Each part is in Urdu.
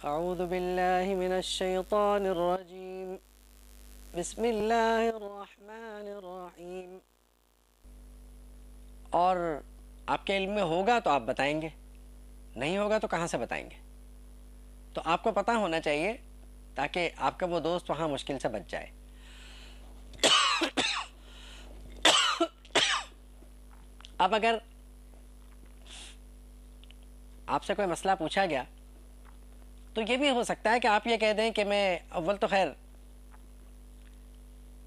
اعوذ باللہ من الشیطان الرجیم بسم اللہ الرحمن الرحیم۔ اور آپ کے علم میں ہوگا تو آپ بتائیں گے، نہیں ہوگا تو کہاں سے بتائیں گے؟ تو آپ کو پتہ ہونا چاہیے تاکہ آپ کا وہ دوست وہاں مشکل سے بچ جائے۔ اب اگر آپ سے کوئی مسئلہ پوچھا گیا تو یہ بھی ہو سکتا ہے کہ آپ یہ کہہ دیں کہ میں اول تو خیر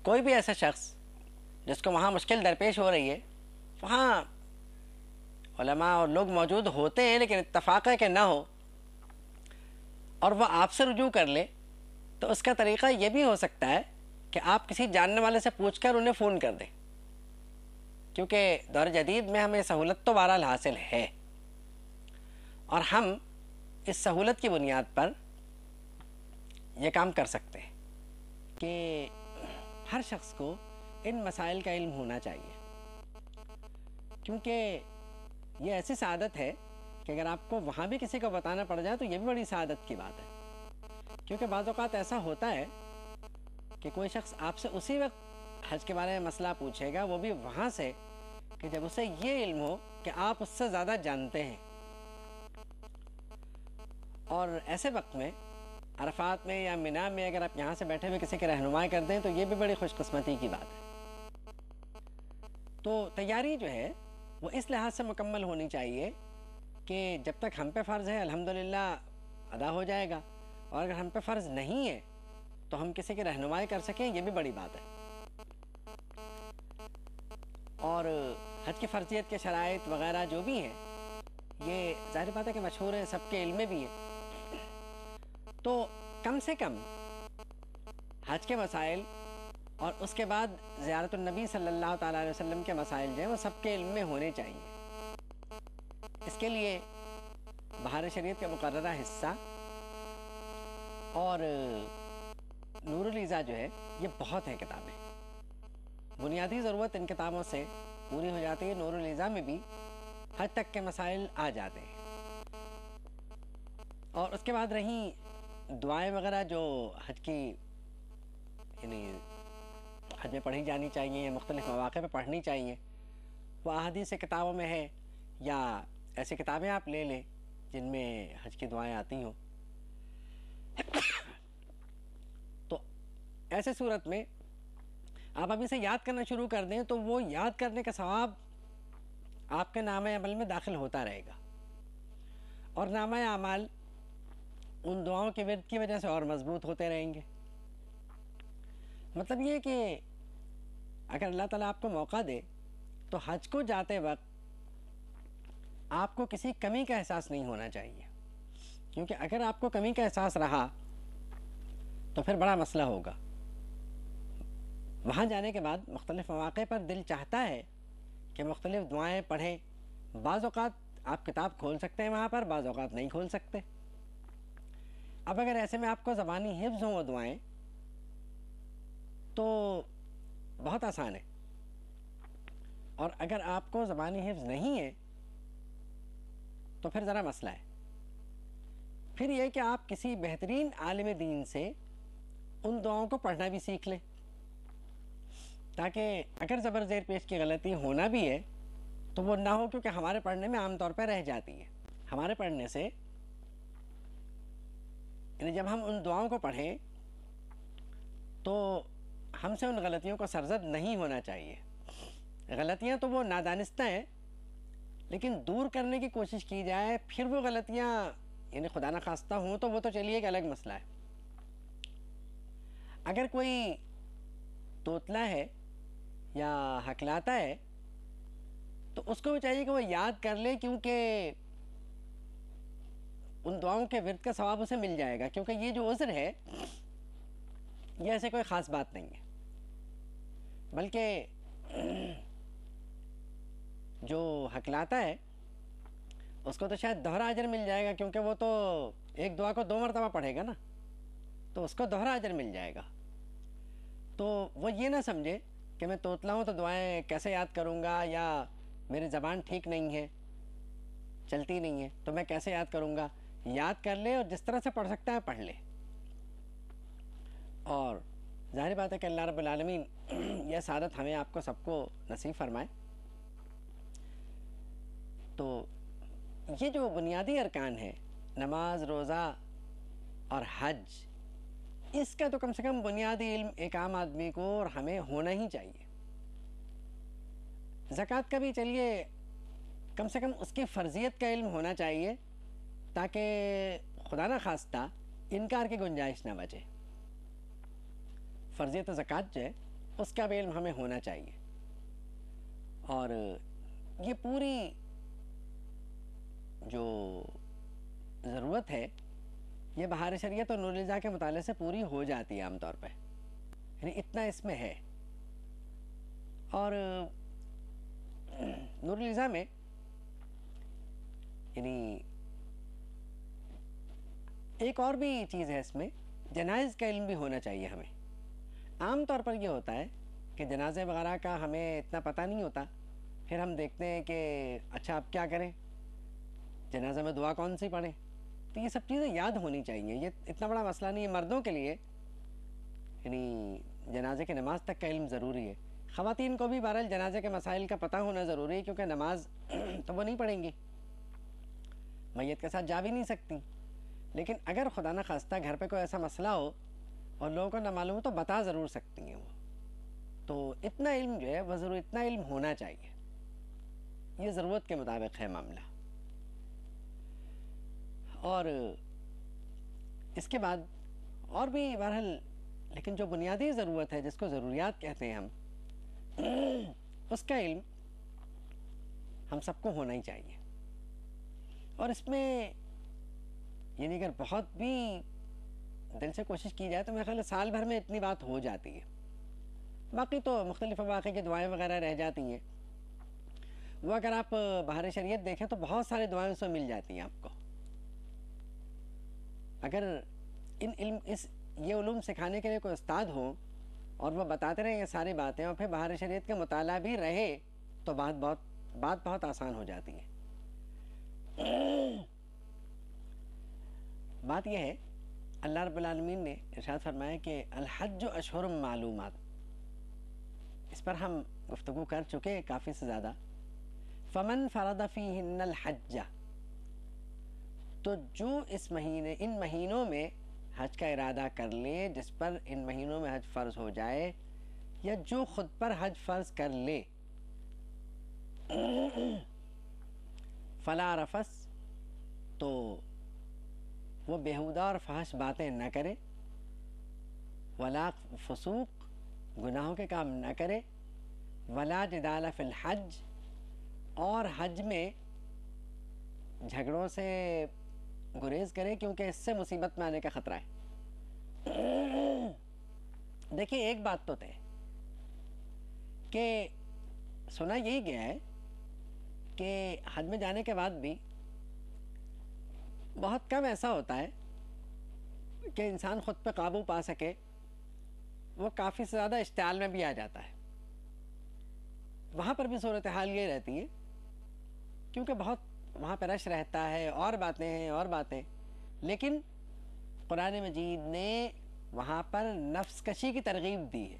کوئی بھی ایسا شخص جس کو وہاں مشکل درپیش ہو رہی ہے، وہاں علماء اور لوگ موجود ہوتے ہیں لیکن اتفاق ہے کہ نہ ہو اور وہ آپ سے رجوع کر لے، تو اس کا طریقہ یہ بھی ہو سکتا ہے کہ آپ کسی جاننے والے سے پوچھ کر انہیں فون کر دیں، کیونکہ دور جدید میں ہمیں سہولت تو بہرحال حاصل ہے اور ہم اس سہولت کی بنیاد پر یہ کام کر سکتے ہیں کہ ہر شخص کو ان مسائل کا علم ہونا چاہیے، کیونکہ یہ ایسی سعادت ہے کہ اگر آپ کو وہاں بھی کسی کو بتانا پڑ جائے تو یہ بھی بڑی سعادت کی بات ہے، کیونکہ بعض اوقات ایسا ہوتا ہے کہ کوئی شخص آپ سے اسی وقت حج کے بارے میں مسئلہ پوچھے گا، وہ بھی وہاں سے کہ جب اسے یہ علم ہو کہ آپ اس سے زیادہ جانتے ہیں، اور ایسے وقت میں عرفات میں یا منی میں اگر آپ یہاں سے بیٹھے ہوئے کسی کی رہنمائی کر دیں تو یہ بھی بڑی خوش قسمتی کی بات ہے۔ تو تیاری جو ہے وہ اس لحاظ سے مکمل ہونی چاہیے کہ جب تک ہم پہ فرض ہے الحمدللہ ادا ہو جائے گا، اور اگر ہم پہ فرض نہیں ہے تو ہم کسی کی رہنمائی کر سکیں، یہ بھی بڑی بات ہے۔ اور حج کی فرضیت کے شرائط وغیرہ جو بھی ہیں یہ ظاہر بات ہے کہ مشہور ہیں، سب کے علم میں بھی ہیں، تو کم سے کم حج کے مسائل اور اس کے بعد زیارت النبی صلی اللہ تعالیٰ علیہ وسلم کے مسائل جو ہیں وہ سب کے علم میں ہونے چاہیے۔ اس کے لیے بہار شریعت کا مقررہ حصہ اور نور الایضاح جو ہے یہ بہت ہیں کتابیں، بنیادی ضرورت ان کتابوں سے پوری ہو جاتی ہے۔ نور الایضاح میں بھی حج تک کے مسائل آ جاتے ہیں، اور اس کے بعد رہی دعائیں وغیرہ جو حج کی یعنی حج میں پڑھی جانی چاہیے، مختلف مواقع پہ پڑھنی چاہیے، وہ احادیث کتابوں میں ہے یا ایسی کتابیں آپ لے لیں جن میں حج کی دعائیں آتی ہوں۔ تو ایسے صورت میں آپ ابھی سے یاد کرنا شروع کر دیں تو وہ یاد کرنے کا ثواب آپ کے نامہ عمل میں داخل ہوتا رہے گا، اور نامہ اعمال ان دعاؤں کے ورد کی وجہ سے اور مضبوط ہوتے رہیں گے۔ مطلب یہ کہ اگر اللہ تعالیٰ آپ کو موقع دے تو حج کو جاتے وقت آپ کو کسی کمی کا احساس نہیں ہونا چاہیے، کیونکہ اگر آپ کو کمی کا احساس رہا تو پھر بڑا مسئلہ ہوگا۔ وہاں جانے کے بعد مختلف مواقع پر دل چاہتا ہے کہ مختلف دعائیں پڑھیں، بعض اوقات آپ کتاب کھول سکتے ہیں وہاں پر، بعض اوقات نہیں کھول سکتے۔ اب اگر ایسے میں آپ کو زبانی حفظ ہوں وہ دعائیں تو بہت آسان ہے، اور اگر آپ کو زبانی حفظ نہیں ہے تو پھر ذرا مسئلہ ہے۔ پھر یہ کہ آپ کسی بہترین عالم دین سے ان دعاؤں کو پڑھنا بھی سیکھ لیں، تاکہ اگر زبر زیر پیش کی غلطی ہونا بھی ہے تو وہ نہ ہو، کیونکہ ہمارے پڑھنے میں عام طور پہ رہ جاتی ہے۔ ہمارے پڑھنے سے یعنی جب ہم ان دعاؤں کو پڑھیں تو ہم سے ان غلطیوں کو سرزد نہیں ہونا چاہیے۔ غلطیاں تو وہ نادانستہ ہیں، لیکن دور کرنے کی کوشش کی جائے، پھر وہ غلطیاں یعنی خدا نخواستہ ہوں تو وہ تو چلیے ایک الگ مسئلہ ہے۔ اگر کوئی توتلا ہے یا ہکلاتا ہے تو اس کو بھی چاہیے کہ وہ یاد کر لے، کیونکہ ان دعاؤں کے ورد کا ثواب اسے مل جائے گا، کیونکہ یہ جو عذر ہے یہ ایسے کوئی خاص بات نہیں ہے، بلکہ جو ہکلاتا ہے اس کو تو شاید دوہرا اجر مل جائے گا، کیونکہ وہ تو ایک دعا کو 2 مرتبہ پڑھے گا نا، تو اس کو دوہرا اجر مل جائے گا۔ تو وہ یہ نہ سمجھے کہ میں توتلا ہوں تو دعائیں کیسے یاد کروں گا، یا میری زبان ٹھیک نہیں ہے، چلتی نہیں ہے تو میں کیسے یاد کروں گا، یاد کر لے اور جس طرح سے پڑھ سکتا ہے پڑھ لے. اور ظاہر بات ہے کہ اللہ رب العالمین یہ سعادت ہمیں آپ کو سب کو نصیب فرمائے. تو یہ جو بنیادی ارکان ہے نماز، روزہ اور حج، اس کا تو کم سے کم بنیادی علم ایک عام آدمی کو اور ہمیں ہونا ہی چاہیے. زکوٰۃ کا بھی چلیے کم سے کم اس کی فرضیت کا علم ہونا چاہیے تاکہ خدا نہ خواستہ انکار کی گنجائش نہ بچے. فرضیت زکوٰۃ جو ہے اس کا بھی علم ہمیں ہونا چاہیے. اور یہ پوری جو ضرورت ہے یہ بہار شریعت اور نور الہدایٰ کے مطالعے سے پوری ہو جاتی ہے عام طور پہ، یعنی اتنا اس میں ہے. اور نور الہدایٰ میں یعنی ایک اور بھی چیز ہے، اس میں جنائز کا علم بھی ہونا چاہیے ہمیں. عام طور پر یہ ہوتا ہے کہ جنازے وغیرہ کا ہمیں اتنا پتہ نہیں ہوتا، پھر ہم دیکھتے ہیں کہ اچھا اب کیا کریں، جنازہ میں دعا کون سی پڑھیں. تو یہ سب چیزیں یاد ہونی چاہیے. یہ اتنا بڑا مسئلہ نہیں ہے مردوں کے لیے، یعنی جنازے کی نماز تک کا علم ضروری ہے. خواتین کو بھی بہرحال جنازے کے مسائل کا پتہ ہونا ضروری ہے، کیونکہ نماز تو وہ نہیں پڑھیں گی، میت کے ساتھ جا بھی نہیں سکتی. لیکن اگر خدا نہ خواستہ گھر پہ کوئی ایسا مسئلہ ہو اور لوگوں کو نہ معلوم ہو تو بتا ضرور سکتی ہیں وہ. تو اتنا علم جو ہے وہ ضرور اتنا علم ہونا چاہیے. یہ ضرورت کے مطابق ہے معاملہ. اور اس کے بعد اور بھی بہرحال، لیکن جو بنیادی ضرورت ہے جس کو ضروریات کہتے ہیں ہم، اس کا علم ہم سب کو ہونا ہی چاہیے. اور اس میں یعنی اگر بہت بھی دل سے کوشش کی جائے تو میرے خیال ہے سال بھر میں اتنی بات ہو جاتی ہے. باقی تو مختلف مواقع کی دعائیں وغیرہ رہ جاتی ہیں، وہ اگر آپ بہار شریعت دیکھیں تو بہت سارے دعائیں اس میں مل جاتی ہیں آپ کو. اگر یہ علوم سکھانے کے لیے کوئی استاد ہو اور وہ بتاتے رہے یہ ساری باتیں اور پھر بہار شریعت کا مطالعہ بھی رہے تو بات بہت آسان ہو جاتی ہے. بات یہ ہے اللہ رب العالمین نے ارشاد فرمایا کہ الحج اشہر معلومات، اس پر ہم گفتگو کر چکے کافی سے زیادہ. فمن فرض فیہن الحج، تو جو ان مہینوں میں حج کا ارادہ کر لے، جس پر ان مہینوں میں حج فرض ہو جائے یا جو خود پر حج فرض کر لے، فلا رفث، تو وہ بیہودہ اور فحش باتیں نہ کرے، ولا فسوق، گناہوں کے کام نہ کرے، ولا جدال فی الحج، اور حج میں جھگڑوں سے گریز کرے کیونکہ اس سے مصیبت میں آنے کا خطرہ ہے. دیکھیے ایک بات تو طے کہ سنا یہی گیا ہے کہ حج میں جانے کے بعد بھی بہت کم ایسا ہوتا ہے کہ انسان خود پہ قابو پا سکے، وہ کافی سے زیادہ اشتعال میں بھی آ جاتا ہے. وہاں پر بھی صورتحال یہ رہتی ہے کیونکہ بہت وہاں پہ رش رہتا ہے اور باتیں ہیں اور باتیں، لیکن قرآن مجید نے وہاں پر نفس کشی کی ترغیب دی ہے.